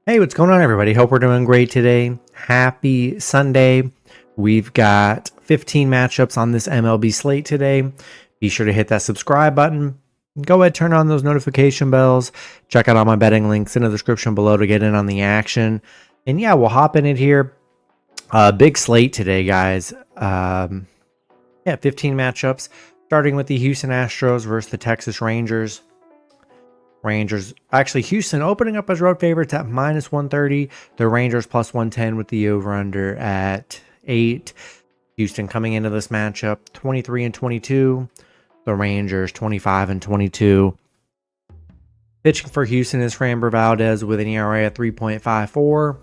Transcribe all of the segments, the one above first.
Hey, what's going on, everybody? Hope we're doing great today. Happy Sunday. We've got 15 matchups on this MLB slate today. Be sure to hit that subscribe button. Go ahead, turn on those notification bells. Check out all my betting links in the description below to get in on the action. And yeah, we'll hop in it here. Big slate today, guys. 15 matchups, starting with the Houston Astros versus the Texas Rangers. Houston opening up as road favorites at minus 130. The Rangers plus 110 with the over-under at 8. Houston coming into this matchup 23-22. The Rangers 25-22. Pitching for Houston is Framber Valdez with an ERA of 3.54.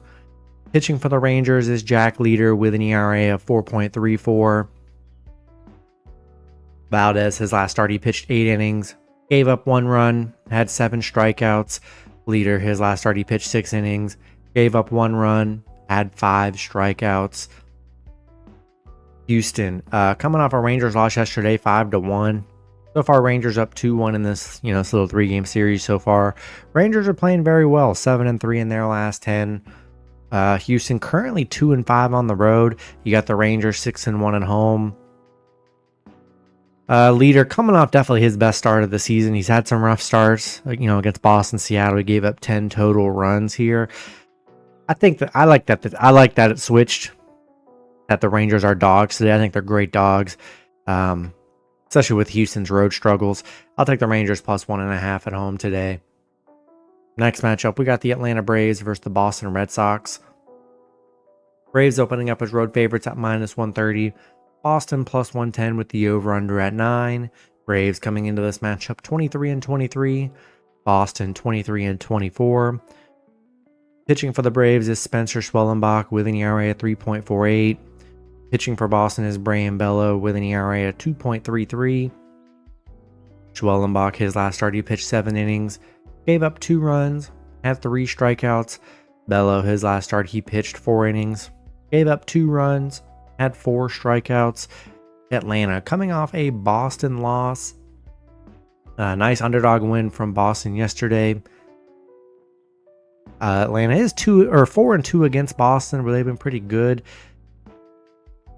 Pitching for the Rangers is Jack Leader with an ERA of 4.34. Valdez, his last start, he pitched 8 innings. Gave up 1 run, had 7 strikeouts. Leader, his last start, he pitched 6 innings. Gave up 1 run, had 5 strikeouts. Houston, coming off a Rangers loss yesterday, 5-1. So far, Rangers up 2-1 in this, this little 3-game series so far. Rangers are playing very well, 7-3 in their last 10. Houston currently 2-5 on the road. You got the Rangers 6-1 at home. Leader coming off definitely his best start of the season. He's had some rough starts, against Boston, Seattle. He gave up 10 total runs here. I like that it switched. That the Rangers are dogs today. I think they're great dogs, especially with Houston's road struggles. I'll take the Rangers plus 1.5 at home today. Next matchup, we got the Atlanta Braves versus the Boston Red Sox. Braves opening up as road favorites at minus 130. Boston plus 110 with the over-under at 9. Braves coming into this matchup 23-23. Boston 23-24. Pitching for the Braves is Spencer Schwellenbach with an ERA of 3.48. Pitching for Boston is Brayan Bello with an ERA of 2.33. Schwellenbach, his last start, he pitched 7 innings. Gave up 2 runs, had 3 strikeouts. Bello, his last start, he pitched 4 innings. Gave up 2 runs, had 4 strikeouts. Atlanta coming off a Boston loss. Nice underdog win from Boston yesterday. Atlanta is 4-2 against Boston, where they've been pretty good.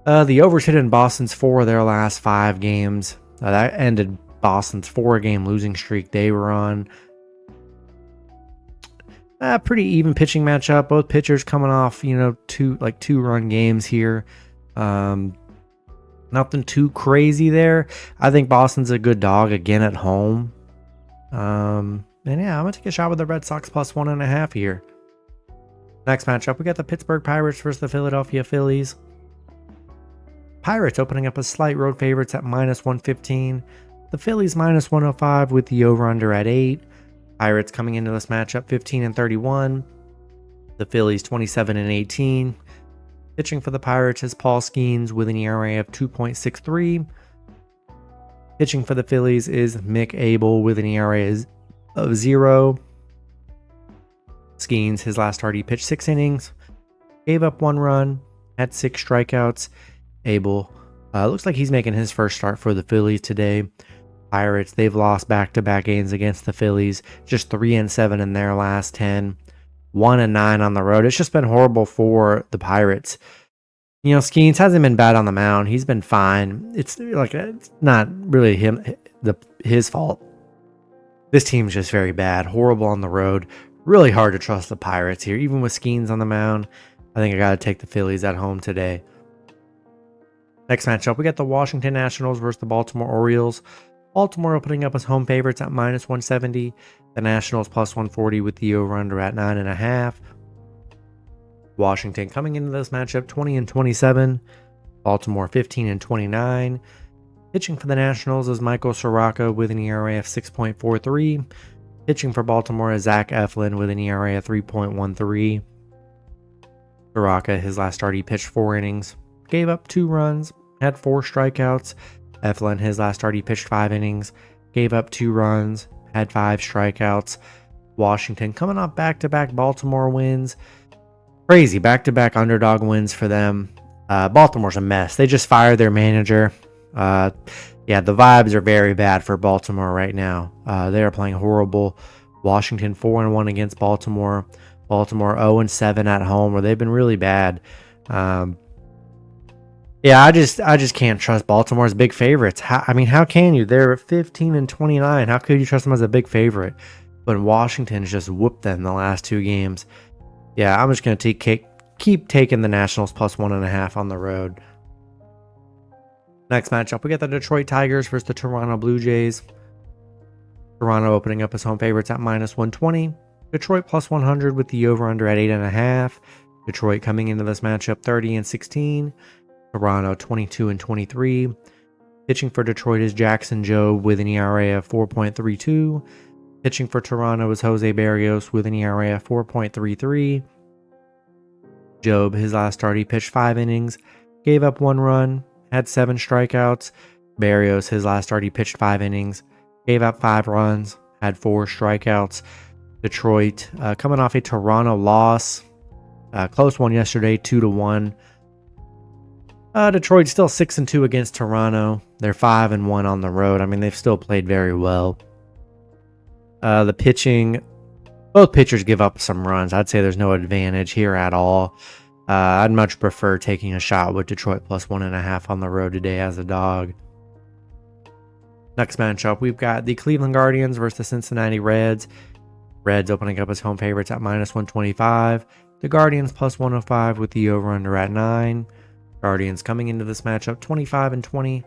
The overs hit in Boston's 4 of their last 5 games. That ended Boston's 4-game losing streak they were on. Pretty even pitching matchup. Both pitchers coming off, 2-run games here. Nothing too crazy there. I think Boston's a good dog again at home. And yeah, I'm going to take a shot with the Red Sox plus 1.5 here. Next matchup, we got the Pittsburgh Pirates versus the Philadelphia Phillies. Pirates opening up as slight road favorites at minus 115. The Phillies minus 105 with the over-under at 8. Pirates coming into this matchup 15-31. The Phillies 27-18. Pitching for the Pirates is Paul Skeens with an ERA of 2.63. Pitching for the Phillies is Mick Abel with an ERA of 0. Skeens, his last start, he pitched 6 innings. Gave up 1 run, had 6 strikeouts. Abel, looks like he's making his first start for the Phillies today. Pirates, they've lost back-to-back games against the Phillies. Just 3-7 in their last 10. 1-9 on the road. It's just been horrible for the Pirates. Skeens hasn't been bad on the mound. He's been fine. It's not really his fault. This team's just very bad. Horrible on the road. Really hard to trust the Pirates here. Even with Skeens on the mound, I think I got to take the Phillies at home today. Next matchup, we got the Washington Nationals versus the Baltimore Orioles. Baltimore opening up as home favorites at minus 170. The Nationals plus 140 with the over-under at 9.5. Washington coming into this matchup 20-27. Baltimore 15-29. Pitching for the Nationals is Michael Soroka with an ERA of 6.43. Pitching for Baltimore is Zach Eflin with an ERA of 3.13. Soroka, his last start, he pitched 4 innings. Gave up 2 runs, had 4 strikeouts. Eflin, his last start, he pitched 5 innings. Gave up 2 runs, had 5 strikeouts. Washington coming off back-to-back Baltimore wins. Crazy back-to-back underdog wins for them. Baltimore's a mess. They just fired their manager. The vibes are very bad for Baltimore right now. They are playing horrible. Washington 4-1 against Baltimore. Baltimore 0-7 at home, where they've been really bad. Yeah, I just can't trust Baltimore as big favorites. How can you? They're 15-29. How could you trust them as a big favorite when Washington's just whooped them the last 2 games? Yeah, I'm just gonna keep taking the Nationals plus 1.5 on the road. Next matchup, we got the Detroit Tigers versus the Toronto Blue Jays. Toronto opening up as home favorites at -120. Detroit plus 100 with the over/under at 8.5. Detroit coming into this matchup 30-16. Toronto 22-23. Pitching for Detroit is Jackson Jobe with an ERA of 4.32. Pitching for Toronto is Jose Barrios with an ERA of 4.33. Jobe, his last start, he pitched 5 innings, gave up 1 run, had 7 strikeouts. Barrios, his last start, he pitched 5 innings, gave up 5 runs, had 4 strikeouts. Detroit coming off a Toronto loss, close one yesterday, 2-1. Detroit's still 6-2 against Toronto. They're 5-1 on the road. I mean, they've still played very well. The pitching, both pitchers give up some runs. I'd say there's no advantage here at all. I'd much prefer taking a shot with Detroit plus 1.5 on the road today as a dog. Next matchup, we've got the Cleveland Guardians versus the Cincinnati Reds. Reds opening up as home favorites at -125. The Guardians plus 105 with the over/under at 9. Guardians coming into this matchup 25-20.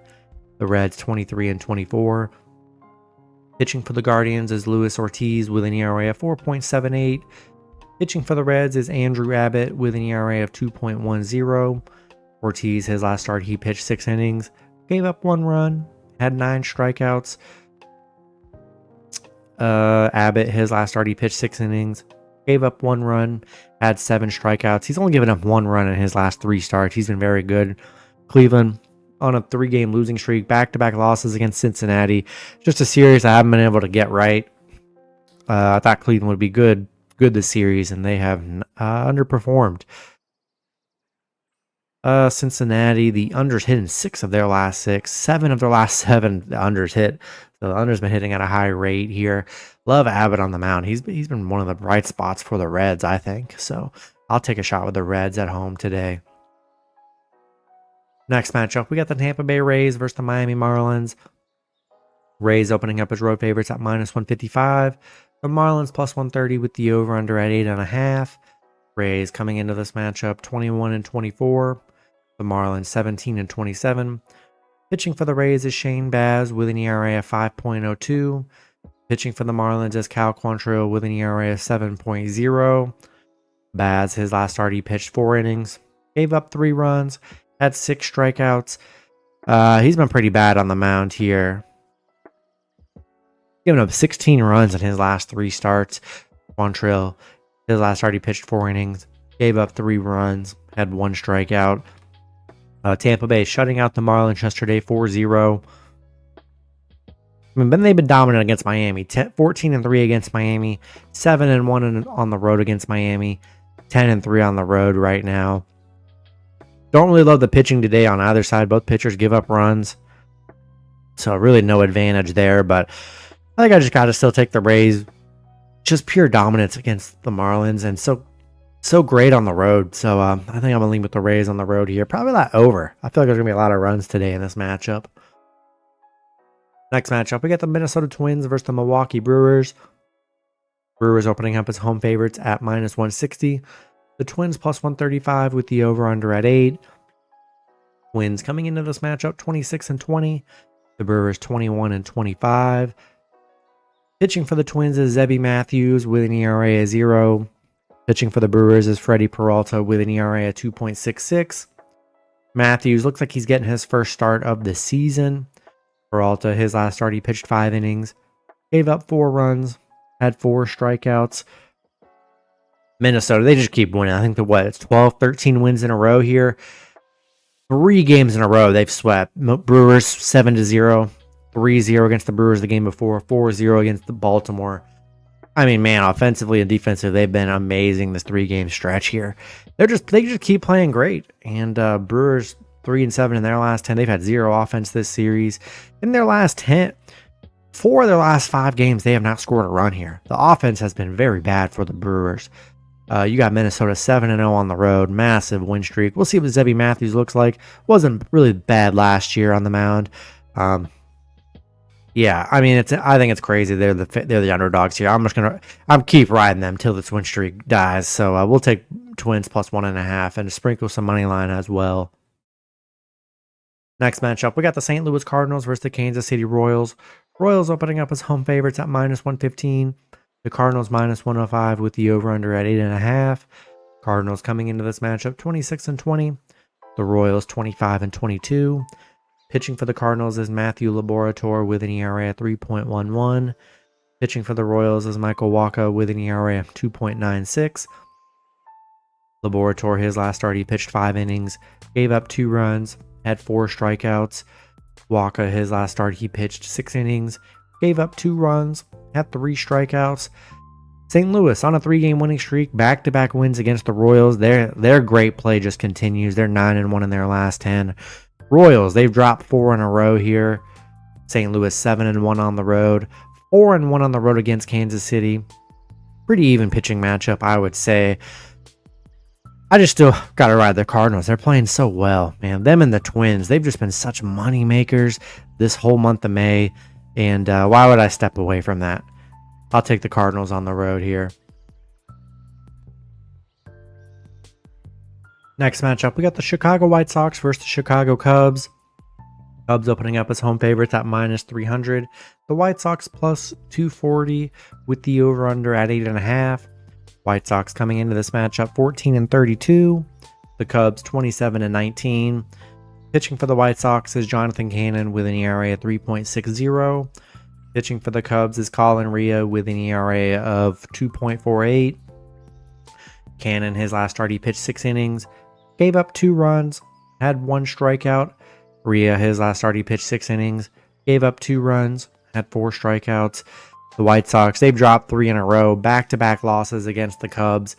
The Reds 23-24. Pitching for the Guardians is Luis Ortiz with an ERA of 4.78. Pitching for the Reds is Andrew Abbott with an ERA of 2.10. Ortiz, his last start, he pitched 6 innings, gave up 1 run, had 9 strikeouts. Abbott, his last start, he pitched 6 innings, gave up 1 run, had 7 strikeouts. He's only given up 1 run in his last 3 starts. He's been very good. Cleveland on a 3-game losing streak, back-to-back losses against Cincinnati. Just a series I haven't been able to get right. I thought Cleveland would be good this series, and they have underperformed. Cincinnati, the unders hit in 6 of their last 6, 7 of their last 7 the unders hit. So the unders been hitting at a high rate here. Love Abbott on the mound. He's been one of the bright spots for the Reds, I think. So I'll take a shot with the Reds at home today. Next matchup, we got the Tampa Bay Rays versus the Miami Marlins. Rays opening up as road favorites at -155. The Marlins plus 130 with the over/under at 8.5. Rays coming into this matchup 21-24. The Marlins 17-27. Pitching for the Rays is Shane Baz with an ERA of 5.02. Pitching for the Marlins is Cal Quantrill with an ERA of 7.0. Baz, his last start, he pitched 4 innings, gave up 3 runs, had 6 strikeouts. He's been pretty bad on the mound here. Giving up 16 runs in his last 3 starts. Quantrill, his last start, he pitched 4 innings, gave up 3 runs, had 1 strikeout. Tampa Bay shutting out the Marlins yesterday 4-0. But they've been dominant against Miami. 14-3 against Miami. 7-1 on the road against Miami. 10-3 on the road right now. Don't really love the pitching today on either side. Both pitchers give up runs. So really no advantage there. But I think I just got to still take the Rays. Just pure dominance against the Marlins. And so great on the road. So I think I'm going to lean with the Rays on the road here. Probably that over. I feel like there's going to be a lot of runs today in this matchup. Next matchup, we got the Minnesota Twins versus the Milwaukee Brewers. Brewers opening up as home favorites at -160. The Twins plus 135 with the over/under at 8. Twins coming into this matchup 26-20. The Brewers 21-25. Pitching for the Twins is Zebby Matthews with an ERA of 0. Pitching for the Brewers is Freddie Peralta with an ERA of 2.66. Matthews looks like he's getting his first start of the season. Peralta, his last start, he pitched 5 innings, gave up 4 runs, had 4 strikeouts. Minnesota, they just keep winning. I think it's 12, 13 wins in a row here. 3 games in a row they've swept. Brewers 7-0, 3-0 against the Brewers the game before, 4-0 against the Baltimore. I mean, man, offensively and defensively, they've been amazing this 3-game stretch here. They just keep playing great. And Brewers 3-7 in their last 10. They've had 0 offense this series. In their last 10, 4 of their last 5 games, they have not scored a run here. The offense has been very bad for the Brewers. You got Minnesota 7-0 on the road, massive win streak. We'll see what Zebby Matthews looks like. Wasn't really bad last year on the mound. Yeah, I mean, I think it's crazy. They're the underdogs here. I'm keep riding them till this win streak dies. So we'll take Twins plus 1.5 and sprinkle some money line as well. Next matchup, we got the St. Louis Cardinals versus the Kansas City Royals. Royals opening up as home favorites at -115. The Cardinals -105 with the over/under at 8.5. Cardinals coming into this matchup 26-20. The Royals 25-22. Pitching for the Cardinals is Matthew Laborator with an ERA at 3.11. Pitching for the Royals is Michael Wacha with an ERA of 2.96. Laborator, his last start, he pitched 5 innings, gave up 2 runs, had 4 strikeouts. Wacha, his last start, he pitched 6 innings, gave up 2 runs, had 3 strikeouts. St. Louis on a 3-game winning streak, back-to-back wins against the Royals. Their great play just continues. They're 9-1 in their last 10. Royals, they've dropped 4 in a row here. St. Louis 7-1 on the road, 4-1 on the road against Kansas City. Pretty even pitching matchup, I would say. I just still got to ride the Cardinals. They're playing so well, man. Them and the Twins, they've just been such money makers this whole month of May. And why would I step away from that? I'll take the Cardinals on the road here. Next matchup, we got the Chicago White Sox versus the Chicago Cubs. Cubs opening up as home favorites at -300. The White Sox plus 240 with the over/under at 8.5. White Sox coming into this matchup 14-32. The Cubs 27-19. Pitching for the White Sox is Jonathan Cannon with an ERA at 3.60. Pitching for the Cubs is Colin Rea with an ERA of 2.48. Cannon, his last start, he pitched 6 innings, gave up 2 runs, had 1 strikeout. Rea, his last start, he pitched 6 innings, gave up 2 runs, had 4 strikeouts. The White Sox, they've dropped 3 in a row, back-to-back losses against the Cubs.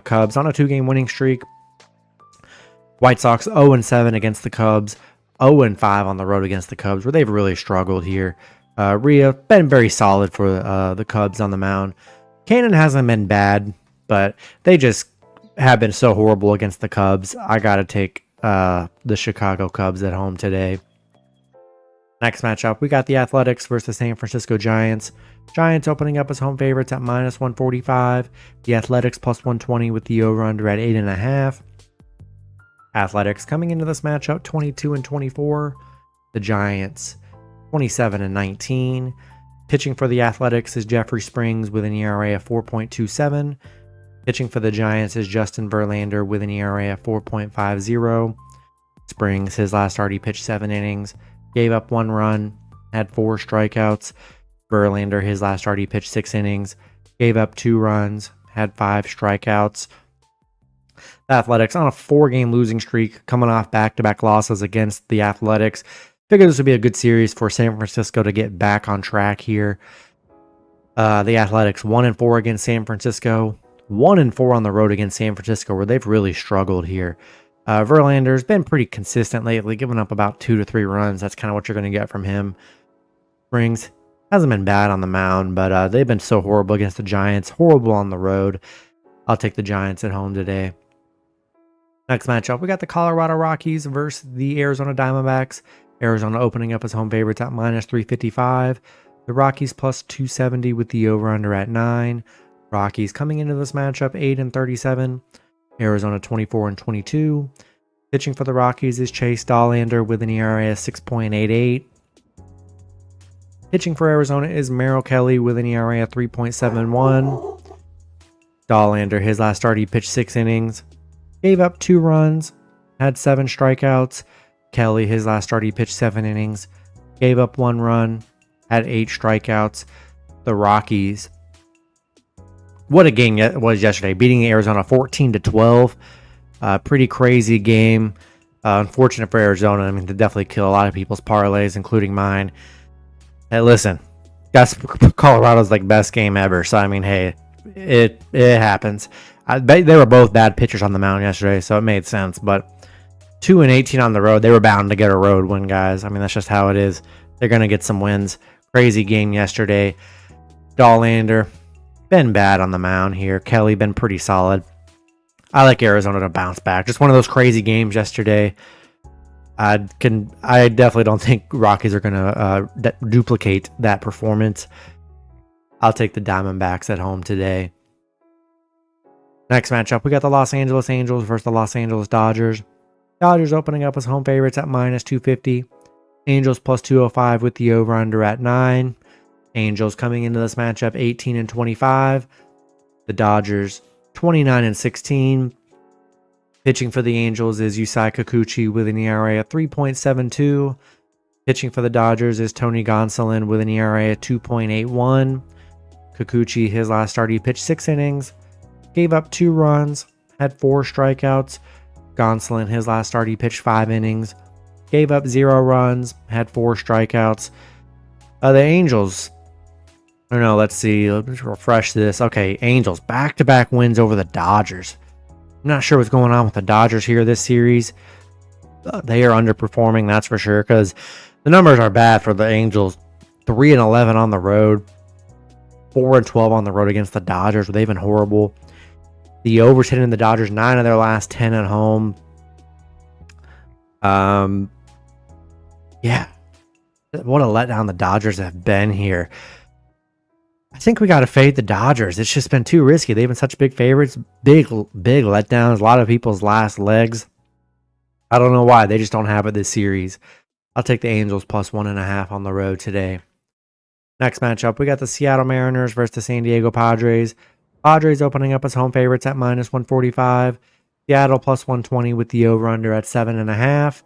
Cubs on a 2-game winning streak. White Sox 0-7 against the Cubs, 0-5 on the road against the Cubs, where they've really struggled here. Rea, been very solid for the Cubs on the mound. Cannon hasn't been bad, but they just have been so horrible against the Cubs. I got to take the Chicago Cubs at home today. Next matchup, we got the Athletics versus the San Francisco Giants. Giants opening up as home favorites at -145. The Athletics plus 120 with the over/under at 8.5. Athletics coming into this matchup 22-24. The Giants 27-19. Pitching for the Athletics is Jeffrey Springs with an ERA of 4.27. Pitching for the Giants is Justin Verlander with an ERA of 4.50. Springs, his last start, he pitched 7 innings, gave up 1 run, had 4 strikeouts. Verlander, his last start, he pitched 6 innings, gave up 2 runs, had 5 strikeouts. The Athletics on a 4-game losing streak, coming off back-to-back losses against the Athletics. Figured this would be a good series for San Francisco to get back on track here. The Athletics 1-4 against San Francisco, 1-4 on the road against San Francisco, where they've really struggled here. Verlander's been pretty consistent lately, giving up about 2 to 3 runs. That's kind of what you're going to get from him. Springs hasn't been bad on the mound, but they've been so horrible against the Giants, horrible on the road. I'll take the Giants at home today. Next matchup, we got the Colorado Rockies versus the Arizona Diamondbacks. Arizona opening up as home favorites at -355. The Rockies plus 270 with the over/under at 9. Rockies coming into this matchup 8-37. Arizona 24-22. Pitching for the Rockies is Chase Dollander with an ERA of 6.88. Pitching for Arizona is Merrill Kelly with an ERA of 3.71. Dollander, his last start, he pitched 6 innings, gave up 2 runs, had 7 strikeouts. Kelly, his last start, he pitched 7 innings, gave up 1 run, had 8 strikeouts. The Rockies, what a game it was yesterday, beating Arizona 14-12. Pretty crazy game. Unfortunate for Arizona. I mean, they definitely kill a lot of people's parlays, including mine. Hey, listen, that's Colorado's like best game ever. So I mean, hey, it happens. They were both bad pitchers on the mound yesterday, so it made sense. But 2-18 on the road, they were bound to get a road win, guys. I mean, that's just how it is. They're gonna get some wins. Crazy game yesterday. Dollander, been bad on the mound here. Kelly been pretty solid. I like Arizona to bounce back. Just one of those crazy games yesterday. I definitely don't think Rockies are going to duplicate that performance. I'll take the Diamondbacks at home today. Next matchup, we got the Los Angeles Angels versus the Los Angeles Dodgers. Dodgers opening up as home favorites at minus 250. Angels plus 205 with the over-under at 9. Angels coming into this matchup 18-25. The Dodgers 29-16. Pitching for the Angels is Yusei Kikuchi with an ERA of 3.72. Pitching for the Dodgers is Tony Gonsolin with an ERA of 2.81. Kikuchi, his last start, he pitched 6 innings, gave up 2 runs, had 4 strikeouts. Gonsolin, his last start, he pitched 5 innings, gave up 0 runs, had 4 strikeouts. The Angels, I don't know, let's see, let's refresh this. Okay, Angels, back-to-back wins over the Dodgers. I'm not sure what's going on with the Dodgers here this series. They are underperforming, that's for sure, because the numbers are bad for the Angels. 3-11 on the road, 4-12 on the road against the Dodgers. They've been horrible. The overs hitting the Dodgers 9 of their last 10 at home. Yeah, what a letdown the Dodgers have been here. I think we got to fade the Dodgers. It's just been too risky. They've been such big favorites, big letdowns. A lot of people's last legs. I don't know why. They just don't have it this series. I'll take the Angels plus 1.5 on the road today. Next matchup, we got the Seattle Mariners versus the San Diego Padres. Padres opening up as home favorites at minus 145. Seattle plus 120 with the over-under at 7.5.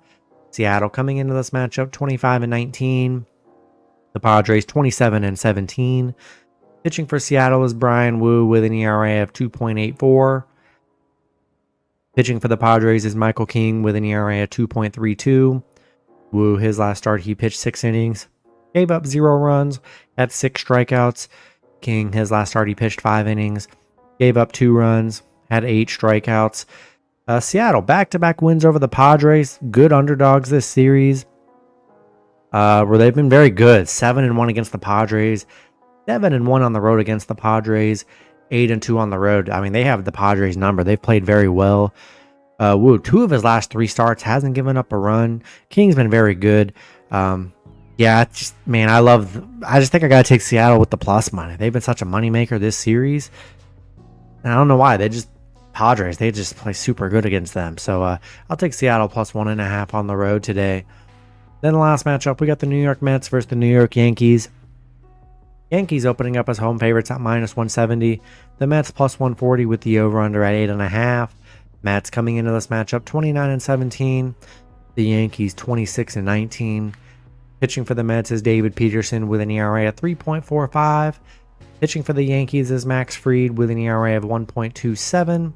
Seattle coming into this matchup 25-19. The Padres 27-17. Pitching for Seattle is Brian Wu with an ERA of 2.84. Pitching for the Padres is Michael King with an ERA of 2.32. Wu, his last start, he pitched 6 innings, gave up 0 runs, had 6 strikeouts. King, his last start, he pitched 5 innings, gave up 2 runs, had 8 strikeouts. Seattle, back-to-back wins over the Padres. Good underdogs this series. Where they've been very good. 7-1 against the Padres. 7-1 on the road against the Padres. 8-2 on the road. I mean, they have the Padres number. They've played very well. Wu, 2 of his last 3 starts, hasn't given up a run. King's been very good. Yeah, just, man, I just think I got to take Seattle with the plus money. They've been such a moneymaker this series. And I don't know why. Padres, they just play super good against them. So I'll take Seattle plus 1.5 on the road today. Then the last matchup, we got the New York Mets versus the New York Yankees. Yankees opening up as home favorites at minus 170. The Mets plus 140 with the over-under at 8.5. Mets coming into this matchup 29-17. The Yankees 26-19. Pitching for the Mets is David Peterson with an ERA of 3.45. Pitching for the Yankees is Max Fried with an ERA of 1.27.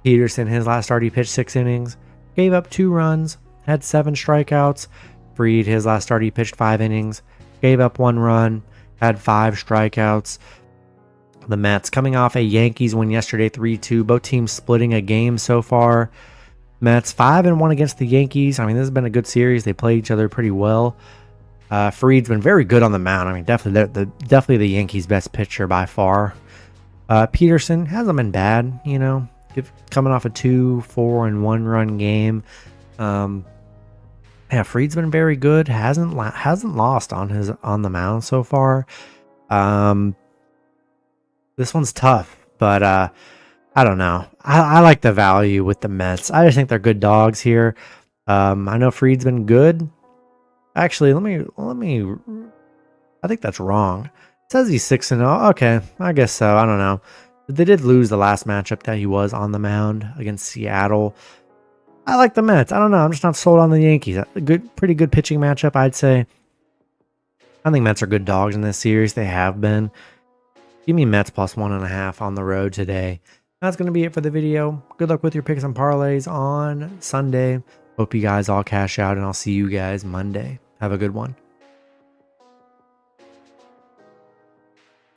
Peterson, his last start, he pitched 6 innings, gave up 2 runs, had 7 strikeouts. Fried, his last start, he pitched 5 innings, gave up 1 run, had 5 strikeouts. The Mets coming off a Yankees win yesterday 3-2. Both teams splitting a game so far. Mets 5-1 against the Yankees. I mean, this has been a good series. They play each other pretty well. Fried's been very good on the mound. I mean, definitely the Yankees' best pitcher by far. Peterson hasn't been bad, you know, coming off a 2, 4, and 1 run game. Yeah, Fried's been very good. Hasn't lost on the mound so far. This one's tough, but I don't know. I like the value with the Mets. I just think they're good dogs here. I know Fried's been good. Actually, let me. I think that's wrong. It says he's 6-0. Okay, I guess so. I don't know. They did lose the last matchup that he was on the mound against Seattle. I like the Mets. I don't know. I'm just not sold on the Yankees. Pretty good pitching matchup, I'd say. I think Mets are good dogs in this series. They have been. Give me Mets plus 1.5 on the road today. That's going to be it for the video. Good luck with your picks and parlays on Sunday. Hope you guys all cash out, and I'll see you guys Monday. Have a good one.